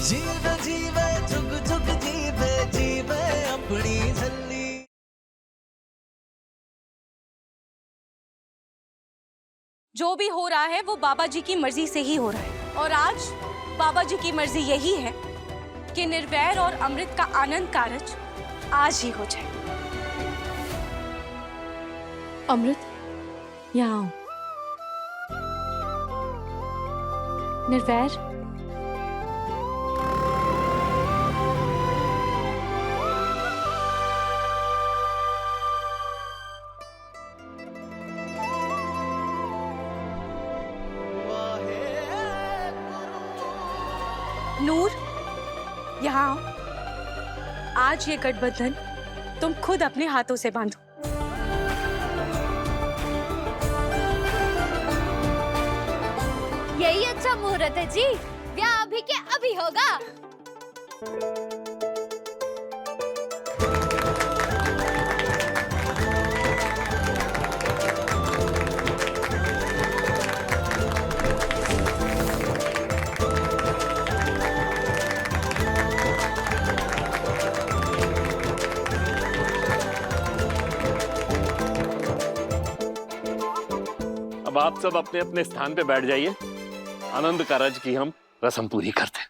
जीवे जीवे जुग जुग जीवे जीवे अपनी झल्ली। जो भी हो रहा है वो बाबा जी की मर्जी से ही हो रहा है, और आज बाबा जी की मर्जी यही है कि निर्वैर और अमृत का आनंद कारज आज ही हो जाए। अमृत, यहाँ आओ। निर्वैर, नूर, यहाँ आओ। आज ये गठबंधन तुम खुद अपने हाथों से बांधो। यही अच्छा मुहूर्त है जी, ब्याह अभी के अभी होगा। अब आप सब अपने अपने स्थान पे बैठ जाइए। आनंद कारज की हम रस्म पूरी करते हैं।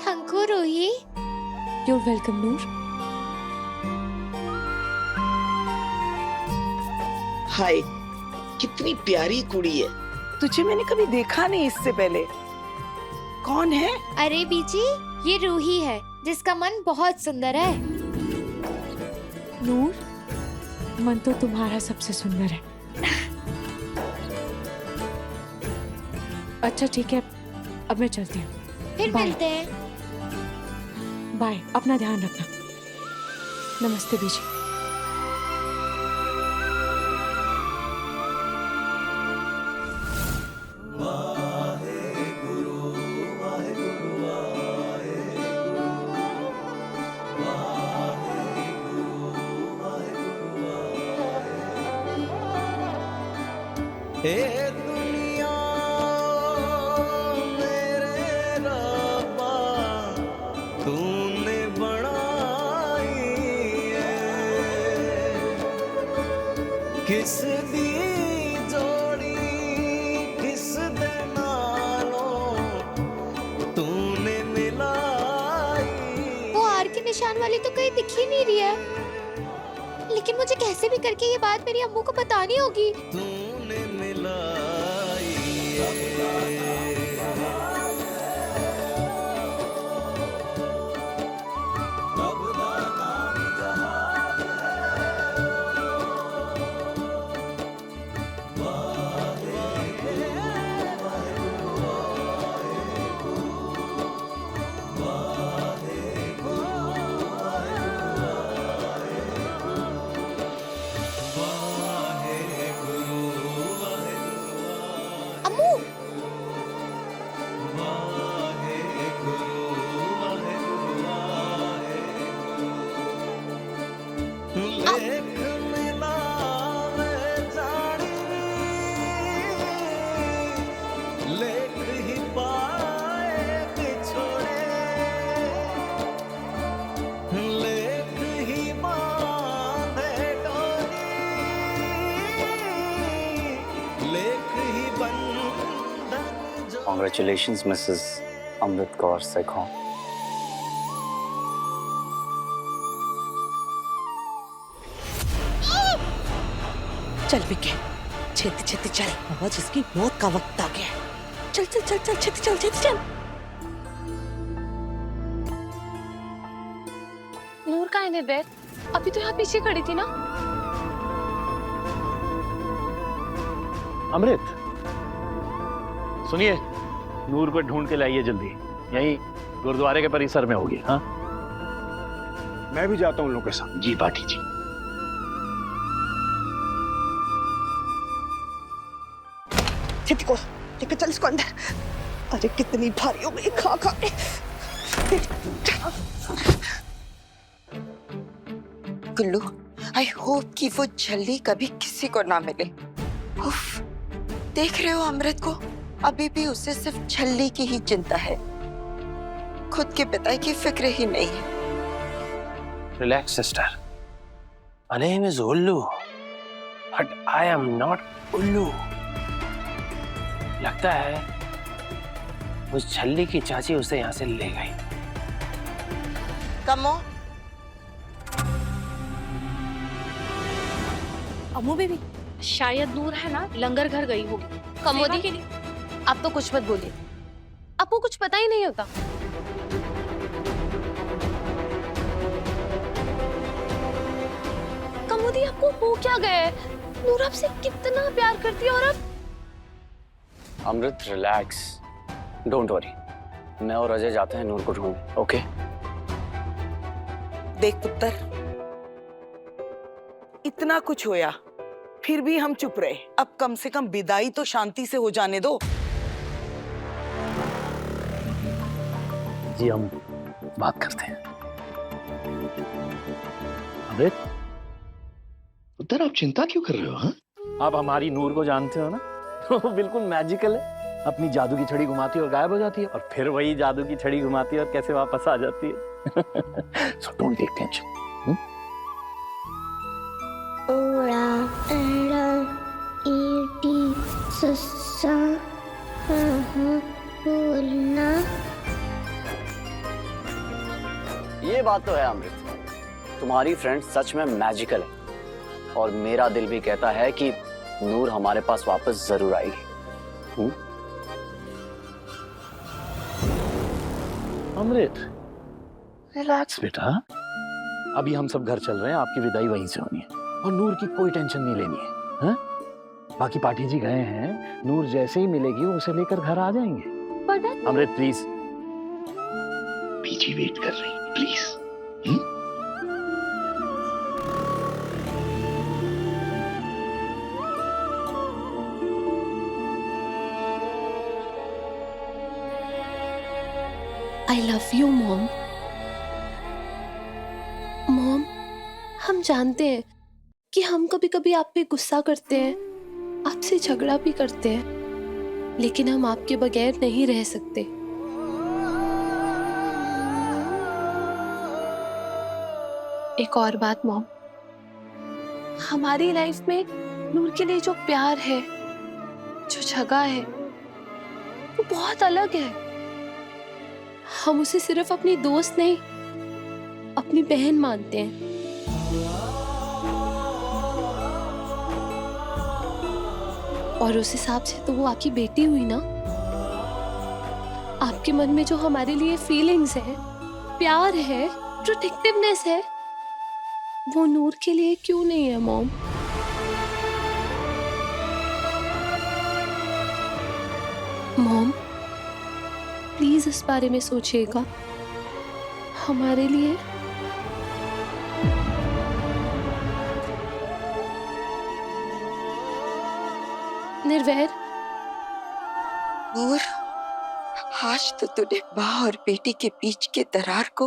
Thank you Roohi. You're welcome, Noor. Hi, कितनी प्यारी कुड़ी है। तुझे मैंने कभी देखा नहीं इससे पहले। कौन है? अरे बीजी, ये रूही है जिसका मन बहुत सुंदर है। नूर, मन तो तुम्हारा सबसे सुंदर है। अच्छा ठीक है, अब मैं चलती हूँ। फिर बाय। मिलते हैं। बाय, अपना ध्यान रखना। नमस्ते बीजी। ए दुनिया मेरे रब्बा तूने बनाई है, किस दी जोड़ी किस दे नालों तूने मिलाई। वो आर के निशान वाली तो कहीं दिख ही नहीं रही है, लेकिन मुझे कैसे भी करके ये बात मेरी अम्मू को बतानी होगी। तूने मिलाई है। अम्मू, लेख मिलावे जानी लेख ही पाए बिछोड़े, लेख ही बांधे डोरी, लेख ही बंधन जो। Congratulations, Mrs. Amrit Kaur Sekhon. चल बिके, छेती छेती चल, आज इसकी मौत का वक्त आ गया है। चल चल चल चल, छेती चल, छेती चल। नूर कहाँ है निर्वैर? अभी तो यहाँ पीछे खड़ी थी ना। अमृत, सुनिए, नूर को ढूंढ के लाइए जल्दी। यहीं गुरुद्वारे के परिसर में होगी। हाँ, मैं भी जाता हूँ उन लोगों के साथ। जी पाठी जी। छेती को लेकर चल इसको अंदर। अरे कितनी भारी हो गई खा खा के। गुल्लू, आई होप कि वो जल्दी कभी किसी को ना मिले। उफ, देख रहे हो अमृत को, अभी भी उसे सिर्फ छल्ली की ही चिंता है, खुद के पिता की फिक्र ही नहीं है। Relax sister, her name is उल्लू, but I am not उल्लू। लगता है उस छल्ली की चाची उसे यहाँ से ले गई। कमो, अम्मू बेबी, शायद नूर है ना लंगर घर गई होगी। कमोदी के लिए आप तो कुछ मत बोलिए, आपको कुछ पता ही नहीं होता। कमोदी, आपको हो क्या गया है? नूर आपसे कितना प्यार करती है और अब अमृत रिलैक्स, डोंट वरी, मैं और अजय जाते हैं नूर को ढूंढने। ओके? देख पुत्र, इतना कुछ होया फिर भी हम चुप रहे। अब कम से कम विदाई तो शांति से हो जाने दो। जी हम बात करते हैं। अमृत, उधर आप चिंता क्यों कर रहे हो? हाँ, आप हमारी नूर को जानते हो ना, वो बिल्कुल मैजिकल है। अपनी जादू की छड़ी घुमाती है और गायब हो जाती है, और फिर वही जादू की छड़ी घुमाती है और कैसे वापस आ जाती है। So don't take tension. ओड़ा एड़ा ईटी सस्सा बोलना। ये बात तो है अमृत, तुम्हारी फ्रेंड सच में मैजिकल है, और मेरा दिल भी कहता है कि नूर हमारे पास वापस जरूर आएगी। अमृत, रिलैक्स बेटा, अभी हम सब घर चल रहे हैं, आपकी विदाई वहीं से होनी है, और नूर की कोई टेंशन नहीं लेनी है। हाँ? बाकी पाठी जी गए हैं, नूर जैसे ही मिलेगी उसे लेकर घर आ जाएंगे। अमृत प्लीज, पीछे वेट कर रही है, please. I love you, Mom. Mom, हम जानते हैं कि हम कभी कभी आप पे गुस्सा करते हैं, आपसे झगड़ा भी करते हैं, लेकिन हम आपके बगैर नहीं रह सकते। एक और बात मॉम, हमारी लाइफ में नूर के लिए जो प्यार है, जो जगह है, वो बहुत अलग है। हम उसे सिर्फ अपनी दोस्त नहीं, अपनी बहन मानते हैं। और उस हिसाब से तो वो आपकी बेटी हुई ना। आपके मन में जो हमारे लिए फीलिंग्स है, प्यार है, प्रोटेक्टिवनेस है, वो नूर के लिए क्यों नहीं है मॉम? मॉम, प्लीज इस बारे में सोचिएगा हमारे लिए। निर्वैर, नूर, आज तो तूने माँ और बेटी के बीच के दरार को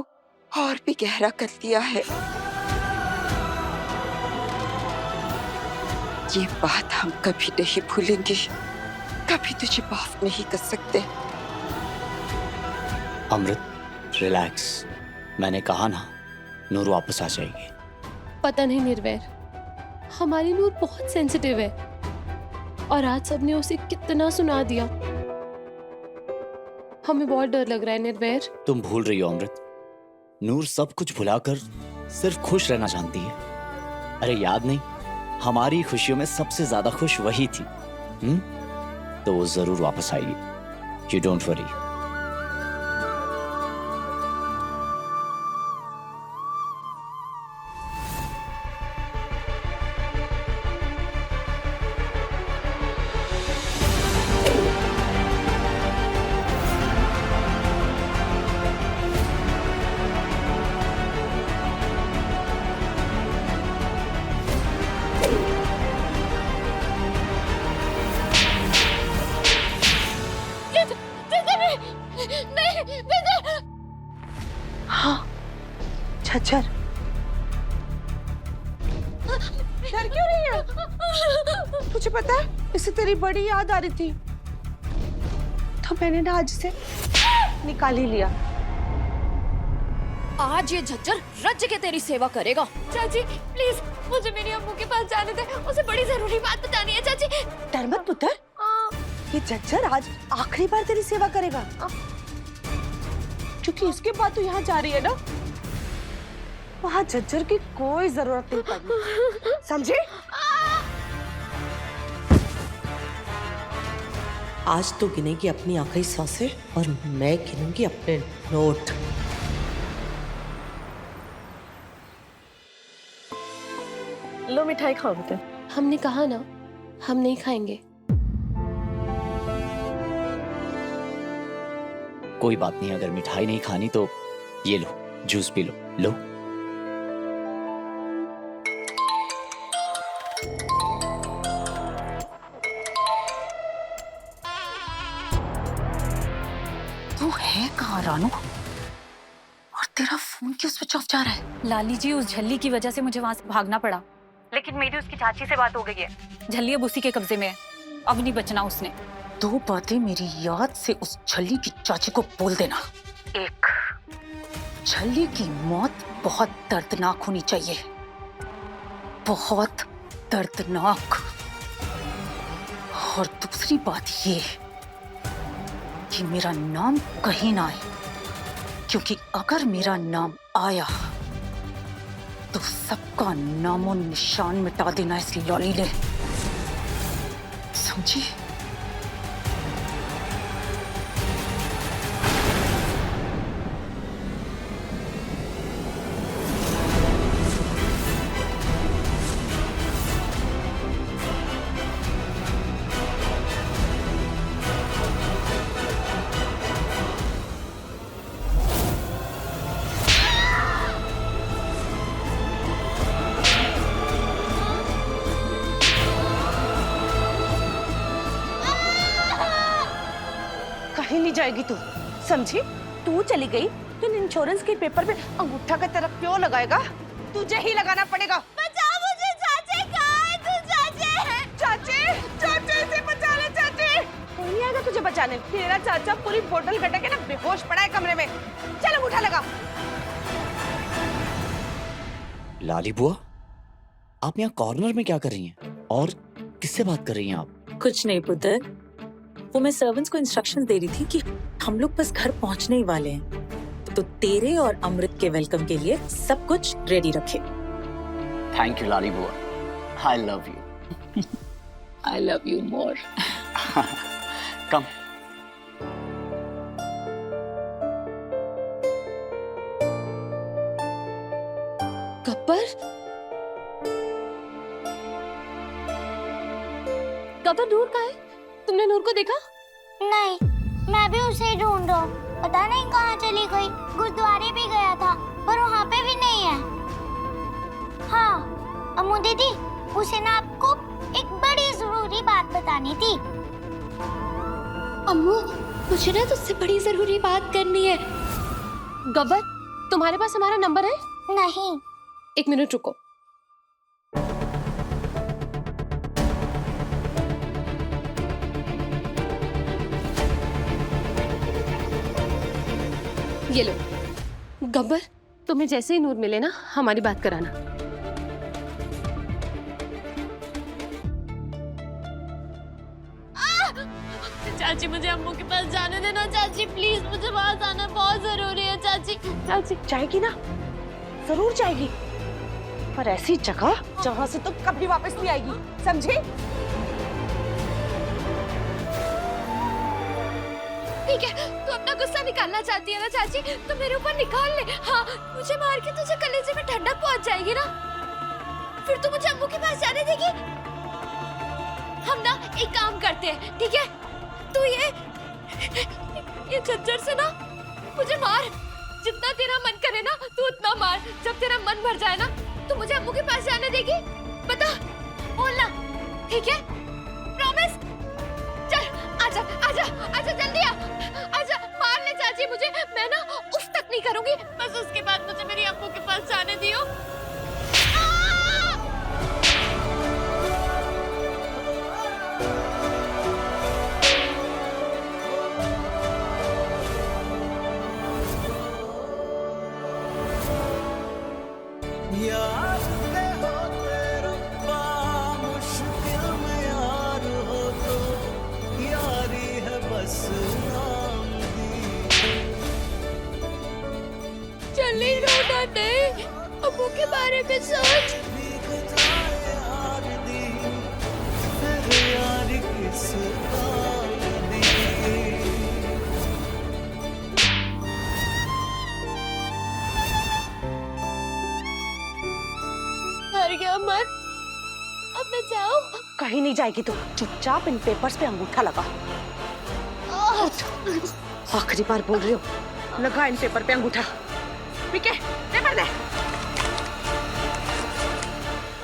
और भी गहरा कर दिया है। ये बात हम कभी नहीं भूलेंगे, कभी तुझे माफ नहीं कर सकते। अमृत रिलैक्स, मैंने कहा ना नूर वापस आ जाएगी। पता नहीं निर्वैर, हमारी नूर बहुत सेंसिटिव है, और आज सबने उसे कितना सुना दिया। हमें बहुत डर लग रहा है निर्वैर। तुम भूल रही हो अमृत, नूर सब कुछ भुलाकर सिर्फ खुश रहना जानती है। अरे याद नहीं, हमारी खुशियों में सबसे ज्यादा खुश वही थी। तो वो जरूर वापस आएगी, यू डोंट वरी। मुझे पता है, इसे तेरी बड़ी याद आ रही थी, तो मैंने ना आज इसे निकाल ही लिया। आज ये झज्जर रज के तेरी सेवा करेगा। चाची प्लीज मुझे मेरी अम्मू के पास जाने दे, उसे बड़ी जरूरी बात बतानी है। चाची डर मत पुत्र, ये झज्जर आज आखिरी बार तेरी सेवा करेगा, क्योंकि इसके बाद तू यहाँ जा रही है ना, वहाँ झज्जर की कोई जरूरत नहीं पड़नी, समझे? आज तो गिनेगी अपनी आखिरी सांसें और मैं गिनूंगी अपने नोट। लो मिठाई खाओ बेटा। हमने कहा ना हम नहीं खाएंगे। कोई बात नहीं, अगर मिठाई नहीं खानी तो ये लो, जूस पी लो। लो। तू है कहाँ रानू? और तेरा फोन क्यों स्विच ऑफ जा रहा है? लाली जी, उस झल्ली की वजह से मुझे वहाँ से भागना पड़ा, लेकिन मेरी उसकी चाची से बात हो गई है। झल्ली अब उसी के कब्जे में है, अब नहीं बचना उसने। दो बातें मेरी याद से उस छल्ली की चाची को बोल देना। एक, छल्ली की मौत बहुत दर्दनाक होनी चाहिए, बहुत दर्दनाक। और दूसरी बात ये कि मेरा नाम कहीं ना आए, क्योंकि अगर मेरा नाम आया तो सबका नामो निशान मिटा देना इस लॉली ने, समझी? कहीं नहीं जाएगी तू, समझी? तू चली गई तो इंश्योरेंस के पेपर पे अंगूठा का तरफ क्यों लगाएगा? तुझे ही लगाना पड़ेगा। बचाओ मुझे चाचे, कहाँ है तू चाचे? चाचे, चाचे से बचा ले चाचे। कोई नहीं आएगा तुझे बचाने, तेरा चाचा पूरी बोतल गटक के ना बेहोश पड़ा है कमरे में। चल अंगूठा लगा। लाली बुआ, आप यहाँ कॉर्नर में क्या कर रही हैं? और किससे बात कर रही हैं आप? कुछ नहीं पुत्र, वो मैं सर्वेंट्स को इंस्ट्रक्शंस दे रही थी कि हम लोग बस घर पहुंचने ही वाले हैं, तो तेरे और अमृत के वेलकम के लिए सब कुछ रेडी रखे। थैंक यू लाली बुआ, I love you. I love you more. कम। गब्बर, गब्बर नूर कहाँ है? तुमने नूर को देखा? नहीं, मैं भी उसे ढूंढ रहा हूँ, पता नहीं कहाँ चली गई। गुरुद्वारे भी गया था पर वहाँ पे भी नहीं है। हाँ अम्मू दीदी, उसे ना आपको एक बड़ी जरूरी बात बतानी थी। अम्मू, मुझे ना तुझसे बड़ी जरूरी बात करनी है। गब्बर, तुम्हारे पास हमारा नंबर है? नहीं। एक मिनट रुको। ये लो। गब्बर, तुम्हें जैसे ही नूर मिले ना हमारी बात कराना। चाची मुझे अम्मू के पास जाने देना। चाची प्लीज, मुझे वहां जाना बहुत जरूरी है। चाची चाची जाएगी ना, जरूर जाएगी, पर ऐसी जगह जहाँ से तो कभी वापस नहीं आएगी, समझे? ठीक है, तू अपना गुस्सा निकालना चाहती है ना चाची, तो मेरे ऊपर निकाल ले। हाँ, मुझे मार के तुझे कलेजे में ठंडक पहुंच जाएगी ना, फिर तू मुझे अम्मू के पास जाने देगी? हम ना एक काम करते हैं, ठीक है? तू ये झज्जर से ना मुझे मार, जितना तेरा मन करे ना तू उतना मार। जब तेरा मन भर जाए ना तो मुझे अम्मू के पास जाने देगी? बता, बोलना, ठीक है? प्रॉमिस? चल आजा आजा आजा, जल्दी आ, आजा, मार ले चाची मुझे, मैं ना उफ तक नहीं करूंगी, बस उसके बाद मुझे मेरी अम्मू के पास जाने दियो। नहीं, अम्मू के बारे में सोच। हार गया अमर, अब मैं जाऊं? कहीं नहीं जाएगी तू, चुपचाप इन पेपर्स पे अंगूठा लगा। आखिरी बार बोल रही हूँ, लगा इन पेपर पे अंगूठा। विके, पेपर दे।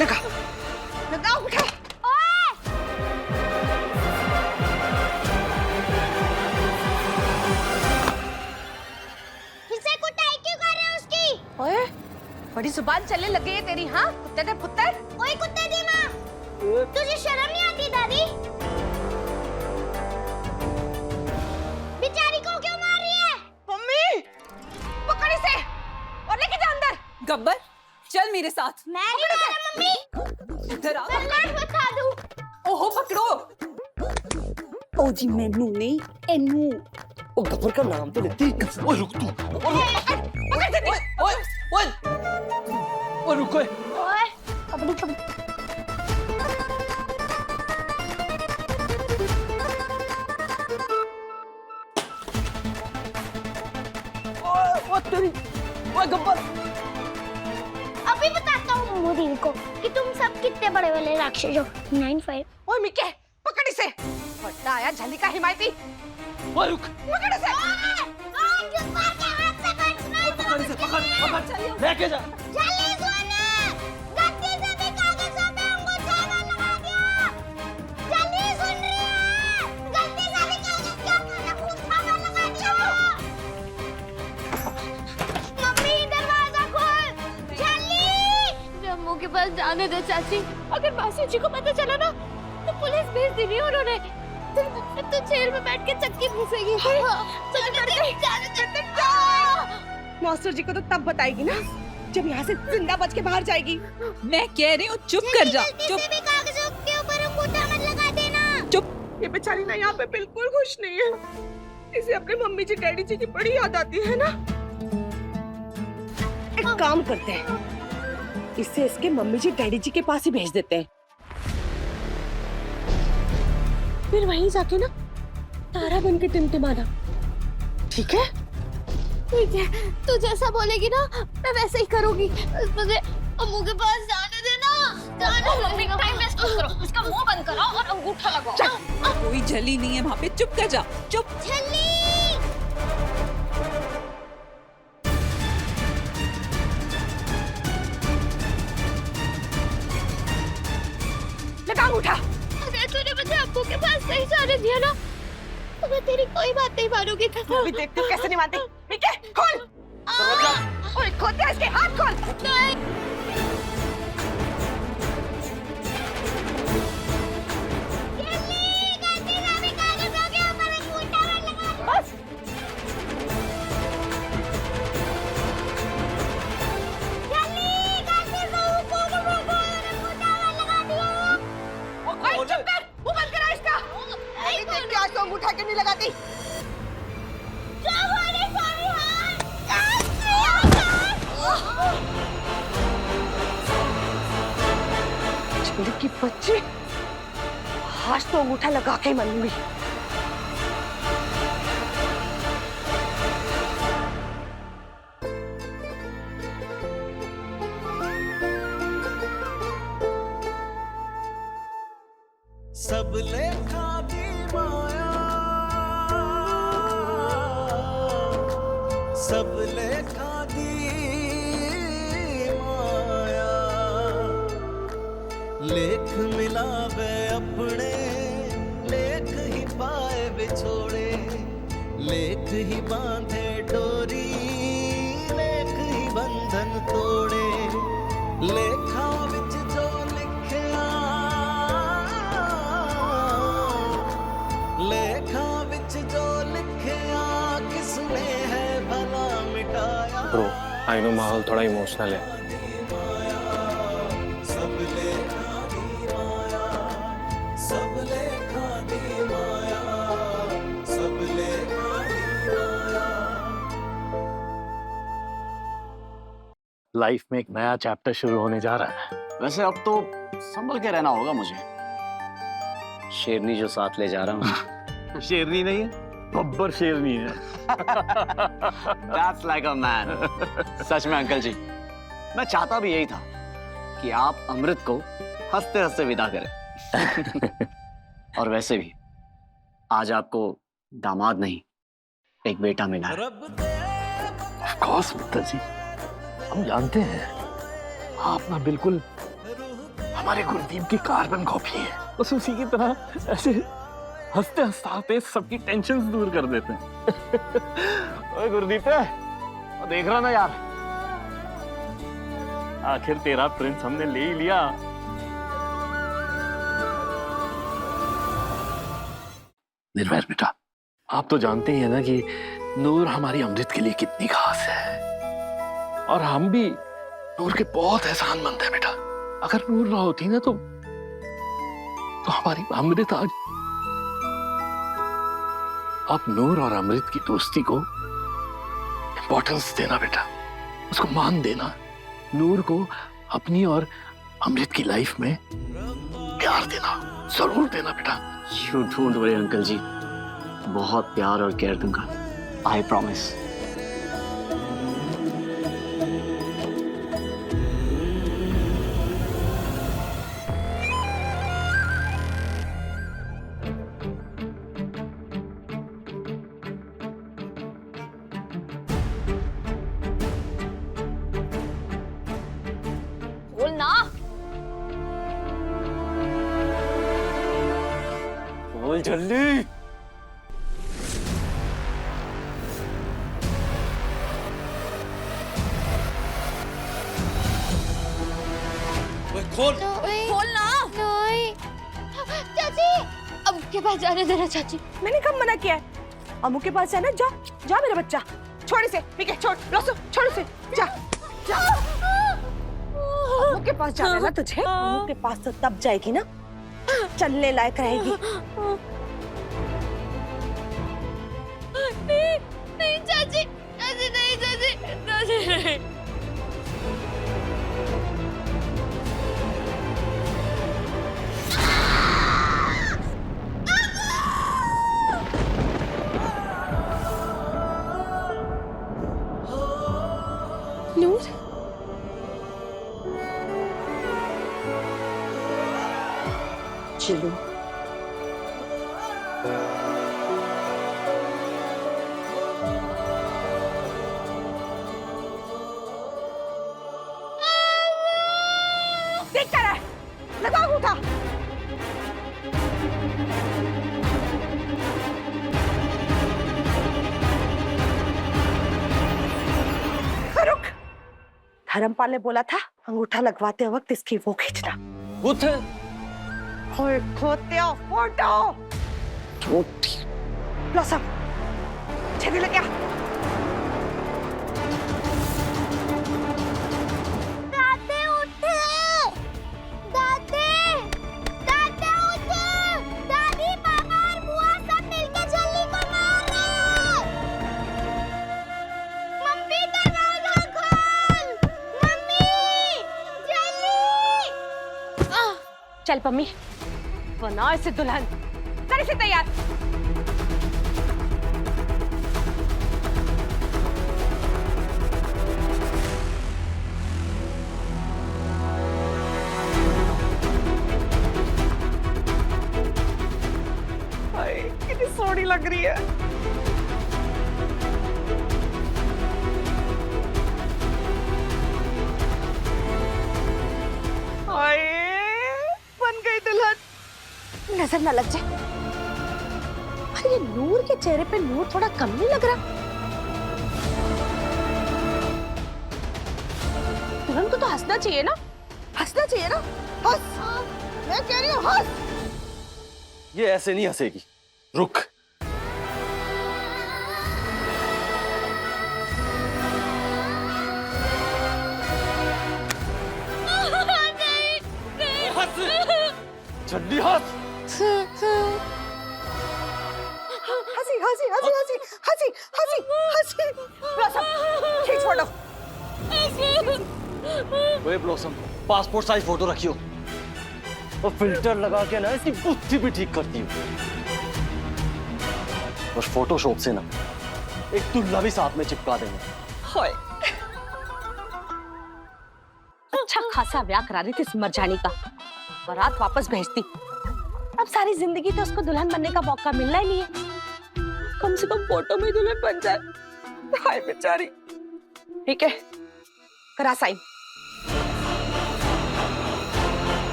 लगा, लगा अंगूठा। इसे कुटाई क्यों कर रहे हो उसकी? ओए, बड़ी जुबान चलने लगी है तेरी, हाँ? कुत्ते ने पुत्र। ओए कुत्ते दी माँ, तुझे शर्म नहीं आती दादी? बेचारी को क्यों मार रही है? मम्मी, पकड़ इसे और लेके जा अंदर। गब्बर, चल मेरे साथ। मैं नहीं मारा मम्मी। इधर आ। मैं लाश बता दूँ। ओहो पकड़ो। ओ जी मैनू नहीं, एनू। ओ गब्बर का नाम तो लेती। ओए रुक तू। पकड़ दे। ओए ओए ओए रुको। ओए, अपनी कब ओए तेरी ओए गब्बर। अभी बताता हूँ मोदी को कि तुम सब कितने बड़े बड़े राक्षस हो। 9-5। ओए मिके, पकड़ इसे। बड़ा आया झली का हिमायती। ओए रुक। पकड़ इसे। पकड़ इसे, पकड़ लेके जा। जल्दी सुन, गलती से भी कागजों पे अंगूठा मत लगा दिया। जल्दी सुन रही है, गलती से भी कागज के ऊपर अंगूठा मत लगा दिया। मम्मी दरवाजा खोल, जल्दी। अम्मू के पास जाने दे चाची, अगर मासी जी को पता चला ना तो पुलिस भेज देनी है उन्होंने। तो जेल में बैठ के चक्की घुसेगी। मास्टर जी को तो तब बताएगी ना जब यहाँ से जिंदा बच के बाहर जाएगी। मैं कह रही हूँ चुप कर जा। चुप किसी भी कागजों के ऊपर अंगूठा मत लगा देना। चुप। ये बेचारी ना यहाँ पे बिल्कुल खुश नहीं है। इसे अपने मम्मी जी डैडी जी की बड़ी याद आती है ना। एक काम करते हैं, इसे इसके मम्मी जी डैडी जी के पास ही भेज देते हैं। फिर वहीं जाके ना तारा बन के टिमटिमाना, ठीक है? ठीक है, तू जैसा बोलेगी ना मैं वैसे ही करूंगी। मुझे अम्मू के पास जाने देना। मम्मी टाइम वेस्ट मत करो, इसका मुंह बंद कराओ और अंगूठा लगाओ। कोई झली नहीं है वहाँ पे, चुप कर जा। चुप। लगा अंगूठा। अगर तूने मुझे अम्मू के पास नहीं जाने दिया ना तो मैं तेरी कोई बात नहीं मानूंगी। अभी देखती हूँ कैसे नहीं मानती। मिके, खोल। ओए खोल दे इसके हाथ, खोल। नहीं। बस। ओए चुप कर, मुंह बंद करा इसका। अभी देख के आज तो अंगूठा क्यों नहीं लगाती? चिड़ी की बच्ची, आज तो अंगूठा लगा के ही मरूंगी। सब लेखा दी माया, सब लेखा दी माया, लेख मिलावे अपने, लेख ही पाए बिछोड़े, लेख ही बांधे डोरी, लेख ही बंधन तोड़े, लेखा विच जो लिखिया, लेखा विच जो लिखिया, किसने है भला मिटाया। ब्रो, आई नो माहौल थोड़ा इमोशनल है। लाइफ में एक नया चैप्टर शुरू होने जा रहा है। वैसे अब तो संभल के रहना होगा मुझे। शेरनी जो साथ ले जा रहा हूँ। शेरनी नहीं है, बब्बर शेरनी है। That's like a man. सच में अंकल जी, मैं चाहता भी यही था कि आप अमृत को हंसते हंसते विदा करें। और वैसे भी आज आपको दामाद नहीं, एक बेटा मिला है। Of course, मित्तर जी, हम जानते हैं आप ना बिल्कुल हमारे गुरदीप की कार्बन कॉपी है। बस उसी की तरह ऐसे हंसते हंसते सबकी टेंशन दूर कर देते हैं। ओए गुरदीप, देख रहा ना यार, आखिर तेरा प्रिंस हमने ले ही लिया। निर्भय बेटा, आप तो जानते ही है ना कि नूर हमारी अमृत के लिए कितनी खास है, और हम भी नूर के बहुत एहसानमंद हैं बेटा। अगर नूर ना होती ना तो हमारी अमृत आज। आप नूर और अमृत की दोस्ती को इंपॉर्टेंस देना बेटा, उसको मान देना। नूर को अपनी और अमृत की लाइफ में प्यार देना, जरूर देना बेटा। You don't worry अंकल जी, बहुत प्यार और केयर दूंगा। I promise. बोल ना। बोल जल्दी। खोल ना। चाची, अब के पास जाने देना चाची। मैंने कब मना किया है? अम्मू के पास जाना, जा जा मेरा बच्चा। छोड़ इसे, ठीक है, छोड़ लॉसो, छोड़ इसे, जा जा। अम्मू के पास जाना है ना तुझे? अम्मू के पास तो तब जाएगी ना चलने लायक रहेगी। नहीं नहीं चाची, चाची नहीं, चाची चाची नहीं। नूर, चलो देख कर है, लगा उठा। रुक, धर्मपाल ने बोला था अंगूठा लगवाते वक्त इसकी वो खींचना। खोते फोटो ब्लॉसम छेदी लग गया। दादी उठे, दादी दादी उठे, दादी पापा और बुआ सब मिलके जल्दी बना रहे। मम्मी दरवाजा खोल, मम्मी जल्दी। चल पम्मी, बना इसे दुल्हन, कर इसे तैयार। कितनी सोहनी लग रही है। बन गई दुल्हन। नजर न लग जाए। अरे ये नूर के चेहरे पे नूर थोड़ा कम नहीं लग रहा? दुल्हन को तो हंसना चाहिए ना, हंसना चाहिए ना। हंस, मैं कह रही हूँ हंस। ये ऐसे नहीं हंसेगी, रुक। जल्दी हंस। हंसी हंसी हंसी हंसी हंसी हंसी हंसी। खींच फोटो। वे ब्लॉसम, पासपोर्ट साइज फोटो रखियो और फिल्टर लगा के ना इसकी बुद्धि भी ठीक करती हूँ। और फोटोशॉप से ना एक दुल्हा भी साथ में चिपका देंगे। होए। अच्छा खासा ब्याह करा रही थी इस मरजानी का, बारात वापस भेजती। अब सारी जिंदगी तो उसको दुल्हन बनने का मौका मिलना ही नहीं है। कम से कम फोटो में दुल्हन बन जाए। हाय बेचारी। ठीक है, करा साइन।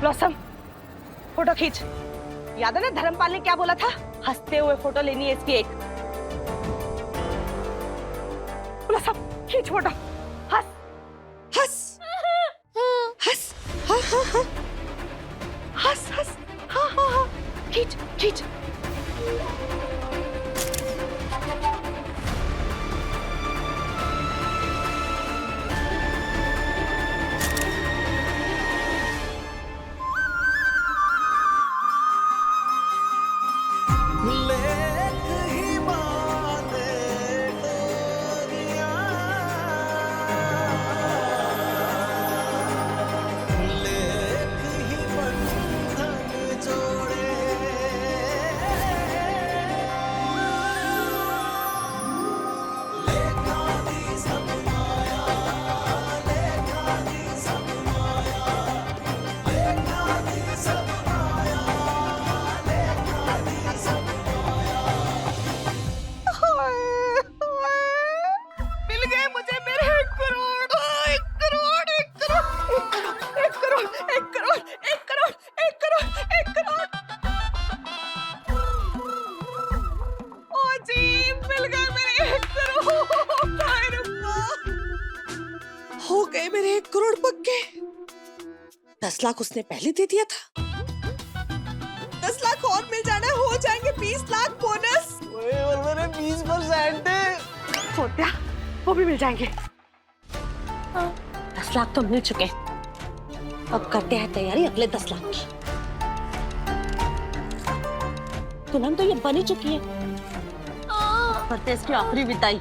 ब्लॉसम, फोटो खींच। याद है ना धर्मपाल ने क्या बोला था? हंसते हुए फोटो लेनी है इसकी एक। ब्लॉसम, खींच फोटो। हंस हंस हंस, हाँ हाँ हाँ, हंस हंस, हाँ हाँ हाँ, खींच खींच। लेख ही बांधे डोरियां, लेख ही बंधन जोड़े, लेखा दी सब माया, लेखा दी सब माया, लेखा दी सब माया, लेखा दी सब मिल गए मुझे मेरे 1 करोड़। 1 करोड़, 1 करोड़, 1 करोड़, 1 करोड़, 1 करोड़, 1 करोड़, 1 करोड़, 1 करोड़। ओ जी, मिल गए मेरे 1 करोड़। हाय रब्बा, हो गए मेरे 1 करोड़ पक्के। 10 लाख उसने पहले दे दिया था। 10 लाख और मिल जाना, हो जाएंगे 20 लाख बोनस। और मेरे 20% खोत्या, वो भी मिल जाएंगे। 10 लाख तो मिल चुके। अब करते हैं तैयारी अगले 10 लाख की। दुल्हन तो ये बनी चुकी है। करते इसकी आखिरी विदाई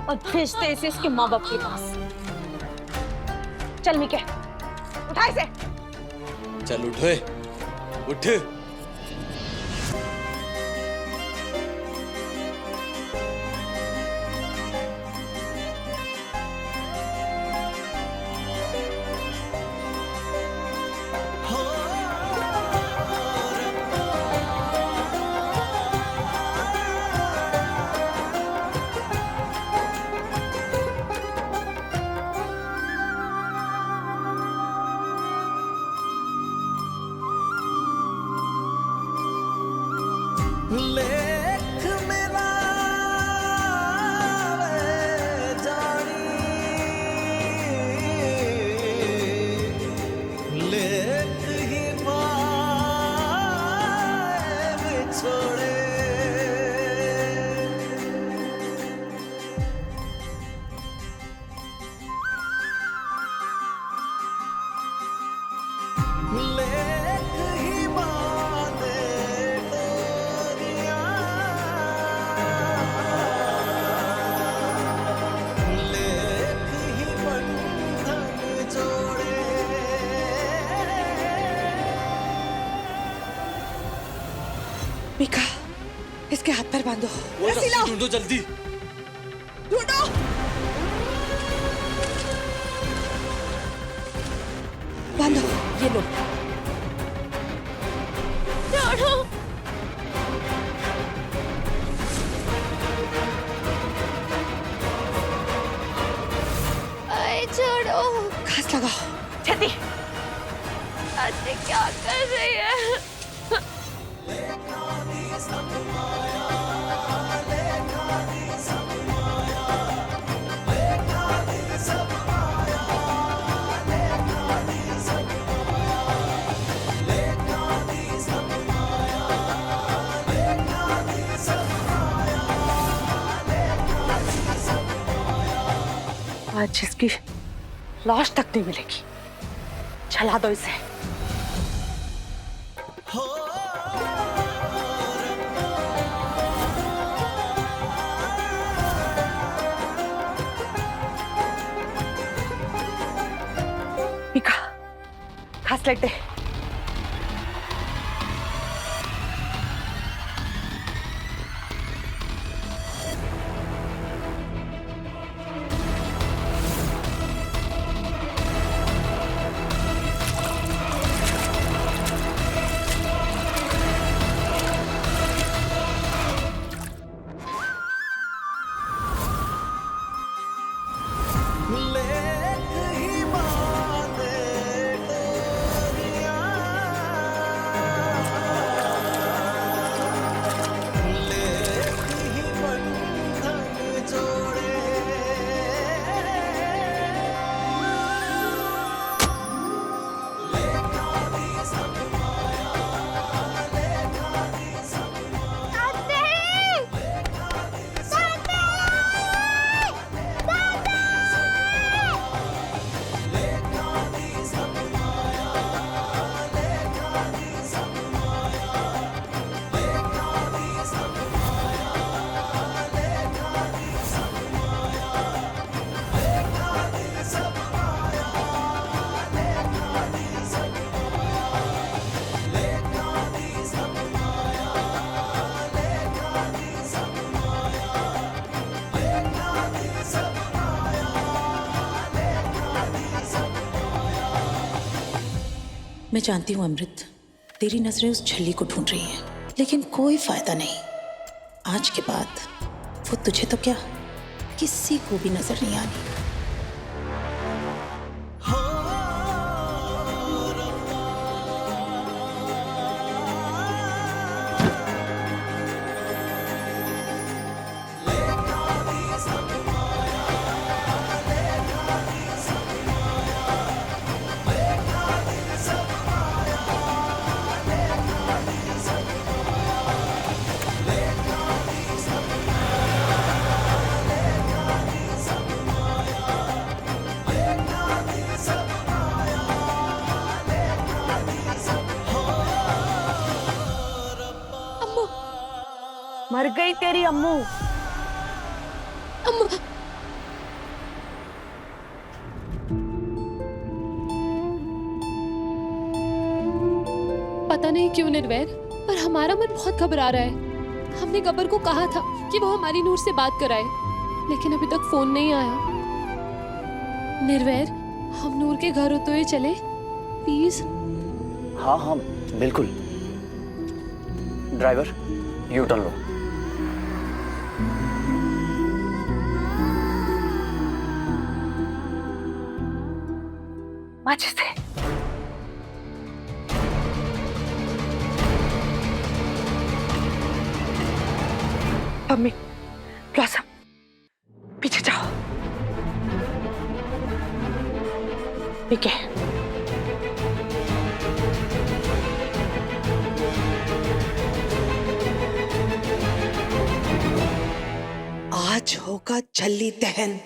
और भेजते इसे इसके माँ बाप के पास। चल मिके, उठा इसे। चल उठे, उठ। लेख मेरा वे जानी, लेख ही पाए बिछोड़े, लेख ही बांधे डोरियां, लेख ही बंधन जोड़े। मिका, इसके हाथ पैर बांधो। रस्सी ढूंढो जल्दी। ढूंढो। बांधो, ये लो। छोड़ो, अरे छोड़ो। घास लगाओ, छेती। आते क्या कर रही है? लेखा दी सब माया, लेखा दी सब माया, लेखा दी सब माया, लेखा दी सब माया, लेखा दी सब माया, लेखा दी सब माया, लेखा दी सब माया। आज इसकी लाश तक नहीं मिलेगी। चला दो इसे। पीका, घासलेट दे। मैं जानती हूँ अमृत, तेरी नजरें उस छल्ली को ढूंढ रही हैं, लेकिन कोई फायदा नहीं। आज के बाद वो तुझे तो क्या, किसी को भी नजर नहीं आनी। मर गई तेरी अम्मू। अम्मा, पता नहीं क्यों निर्वैर, पर हमारा मन बहुत घबरा रहा है। हमने गब्बर को कहा था कि वो हमारी नूर से बात कराए, लेकिन अभी तक फोन नहीं आया। निर्वैर, हम नूर के घर होते हुए चले प्लीज। हाँ हाँ बिल्कुल। ड्राइवर, यू टर्न लो। मजे से। मम्मी, ब्लॉसम, पीछे जाओ। ठीक है। आज होगा छल्ली दहन।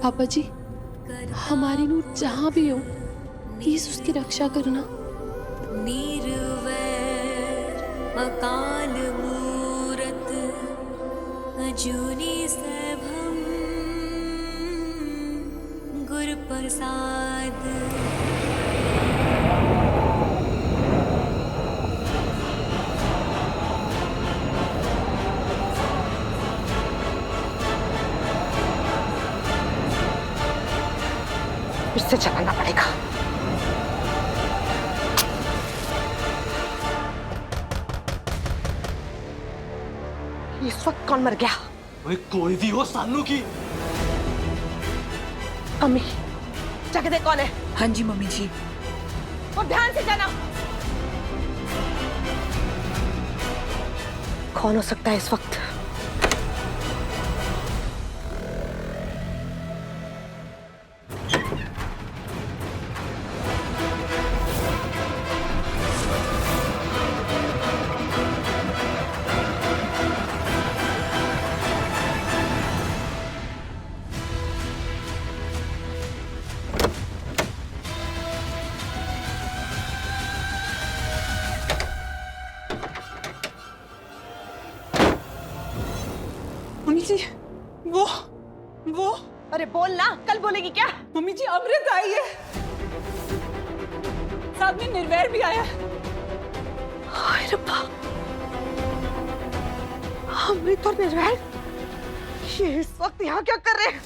पापा जी, हमारी नूर जहाँ भी हो, प्लीज उसकी रक्षा करना। अकाल मूरत अजूनी सभम गुरुप्रसाद। फिर से चलाना पड़ेगा। इस वक्त कौन मर गया? कोई भी हो सानू की। अम्मी जाके देख कौन है। हाँ जी मम्मी जी। और ध्यान से जाना। कौन हो सकता है इस वक्त? मम्मी जी वो अरे बोल ना, कल बोलेगी क्या? मम्मी जी अमृत आई है, साथ में निर्वैर भी आया है। हाय रब्बा, अमृत और निर्वैर ये इस वक्त यहाँ क्या कर रहे हैं?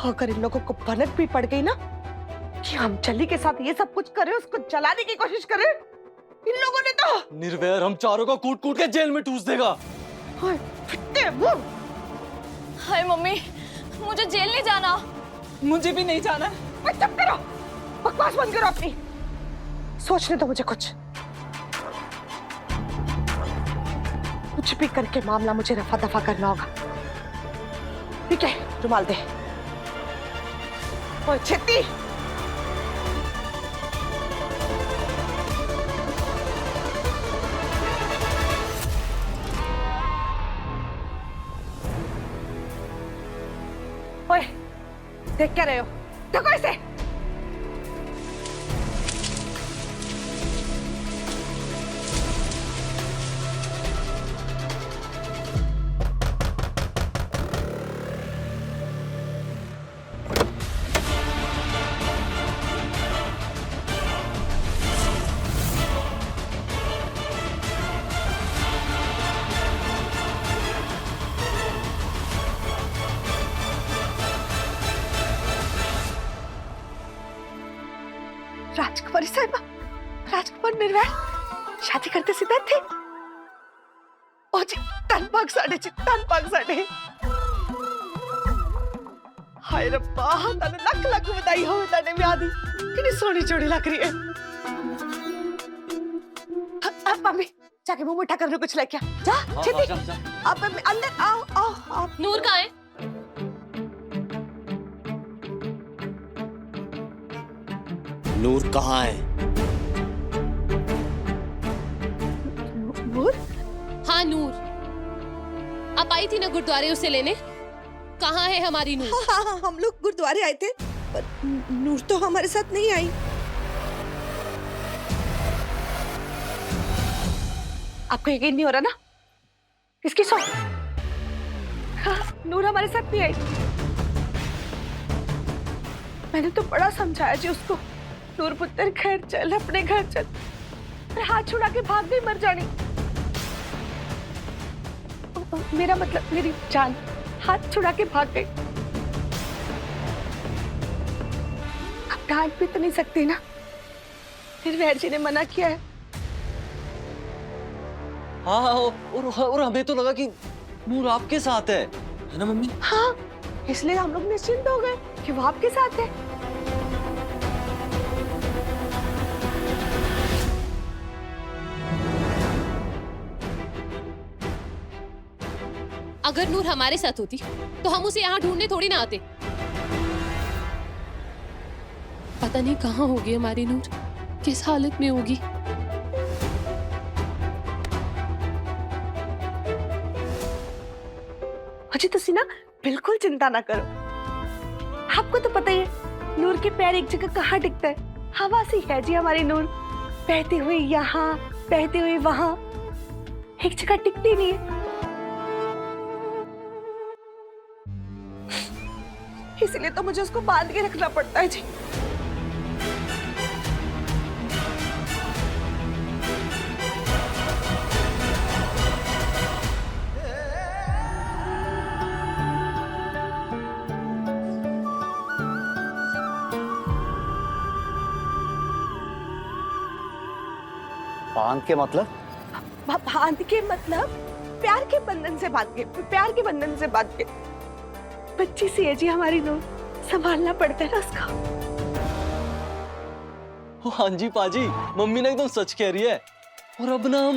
अगर इन लोगों को भनक भी पड़ गई ना कि हम चली के साथ ये सब कुछ करे, उसको जलाने की कोशिश करे, इन लोगों ने तो निर्वैर हम चारों को कूट कूट के जेल में ठूस देगा। हाय फिट्टे मुंह। हाय मम्मी, मुझे जेल नहीं जाना। मुझे भी नहीं जाना। चुप करो, बकवास बंद करो अपनी। सोचने दो मुझे कुछ भी करके मामला मुझे रफा दफा करना होगा। ठीक है, रुमाल दे। ओए छेती, ओए देख क्या रहे हो? देखो इसे। राजकुमारी साहिबा, राजकुमार निर्वैर शादी करते सीधा थे। ओ जी तन पाक साडे। हाय रब्बा, तने लख लख बधाई हो, तने ब्याह दी कितनी सोहनी जोड़ी लग रही है। अब मम्मी जाके मुंह मीठा करने कुछ लेके आ। जा छेती, अब अंदर आओ। नूर कहाँ है? नूर कहाँ है? नूर? हाँ नूर, आप आई थी ना गुरुद्वारे उसे लेने, कहाँ है हमारी नूर? हाँ, हम लोग गुरुद्वारे आए थे, पर नूर तो हमारे साथ नहीं आई। आपको यकीन नहीं हो रहा ना? किसकी सौ? हाँ, नूर हमारे साथ नहीं आई। मैंने तो बड़ा समझाया जी उसको, नूर पुत्र घर चल, अपने घर चल। हाथ छुड़ा के भाग गई, मर जानी। मेरा मतलब मेरी जान, हाथ छुड़ा के भाग गई। अब डांट भी तो नहीं सकती ना, निर्वैर जी ने मना किया है। हाँ, और हमें तो लगा कि नूर आपके साथ है ना मम्मी? हाँ, इसलिए हम लोग निश्चिंत हो गए कि वो आपके साथ है। अगर नूर हमारे साथ होती तो हम उसे यहाँ ढूंढने थोड़ी ना आते। पता नहीं कहाँ होगी हमारी नूर, किस हालत में होगी। अजी तुसी ना बिल्कुल चिंता ना करो। आपको तो पता ही है नूर के पैर एक जगह कहाँ टिकता है। हवा सी है जी हमारी नूर, बहती हुई यहाँ, बहती हुई वहाँ। एक जगह टिकती नहीं है। इसलिए तो मुझे उसको बांध के रखना पड़ता है जी। बांध के मतलब? बांध के मतलब प्यार के बंधन से बांध के, प्यार के बंधन से बांध के। बच्ची सी है जी हमारी नूर, संभालना पड़ता है ना उसका। हाँ जी पाजी, मम्मी ने एकदम सच कह रही है। और अब ना हम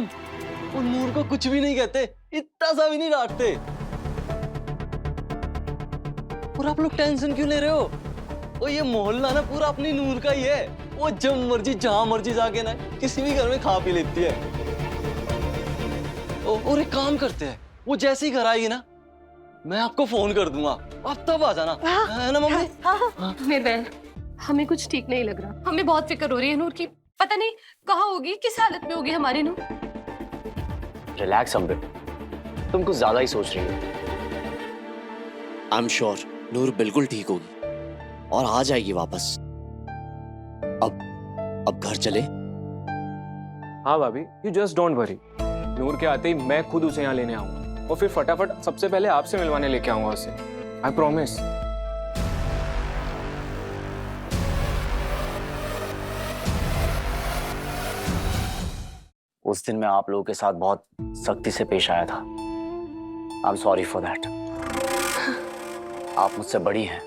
उन नूर को कुछ भी नहीं कहते, इतना सा भी नहीं डांटते। और आप लोग टेंशन क्यों ले रहे हो? वो ये मोहल्ला ना पूरा अपनी नूर का ही है। वो जब मर्जी जहां मर्जी जाके ना किसी भी घर में खा पी लेती है। और एक काम करते हैं, वो जैसे ही घर आएगी ना मैं आपको फोन कर दूंगा, आप तब आ जाना। है ना मम्मी? हाँ। निर्वैल, हमें कुछ ठीक नहीं लग रहा। हमें बहुत फिक्र हो रही है नूर की। पता नहीं कहाँ होगी, किस हालत में होगी हमारी नूर। रिलैक्स अमृत, तुम कुछ ज्यादा ही सोच रही हो। आई एम श्योर नूर बिल्कुल ठीक होगी और आ जाएगी वापस। अब घर चले? हाँ भाभी, यू जस्ट डोंट वरी। नूर के आते ही मैं खुद उसे यहाँ लेने आऊंगा और फिर फटाफट सबसे पहले आपसे मिलवाने लेके आऊंगा उसे। I promise. उस दिन मैं आप लोगों के साथ बहुत सख्ती से पेश आया था। I am sorry for that. आप मुझसे बड़ी हैं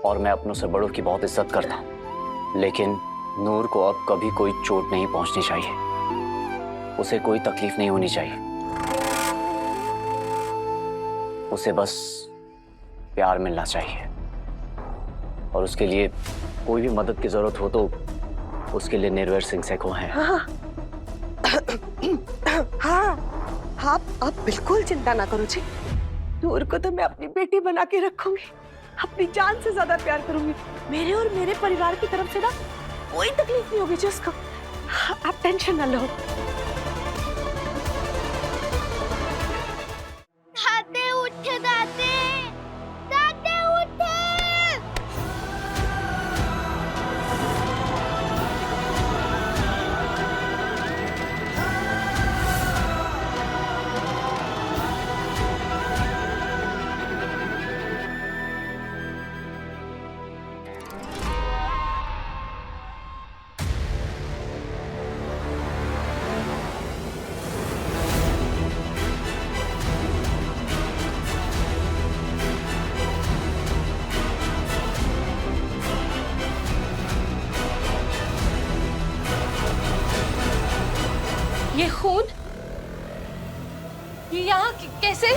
और मैं अपनों से बड़ों की बहुत इज्जत करता हूं, लेकिन नूर को अब कभी कोई चोट नहीं पहुंचनी चाहिए। उसे कोई तकलीफ नहीं होनी चाहिए। उसे बस प्यार मिलना चाहिए और उसके लिए कोई भी मदद की जरूरत हो तो उसके लिए निर्वैर सिंह से को हैं। हाँ, आप बिल्कुल चिंता ना करो जी। नूर को तो मैं अपनी बेटी बना के रखूंगी, अपनी जान से ज्यादा प्यार करूंगी। मेरे और मेरे परिवार की तरफ से ना कोई तकलीफ नहीं होगी जी उसको। आप टेंशन ना लो। दादे उठ, दादे दादे उठ। ये खून, ये यहाँ कैसे?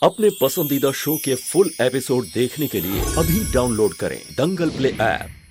अपने पसंदीदा शो के फुल एपिसोड देखने के लिए अभी डाउनलोड करें दंगल प्ले ऐप।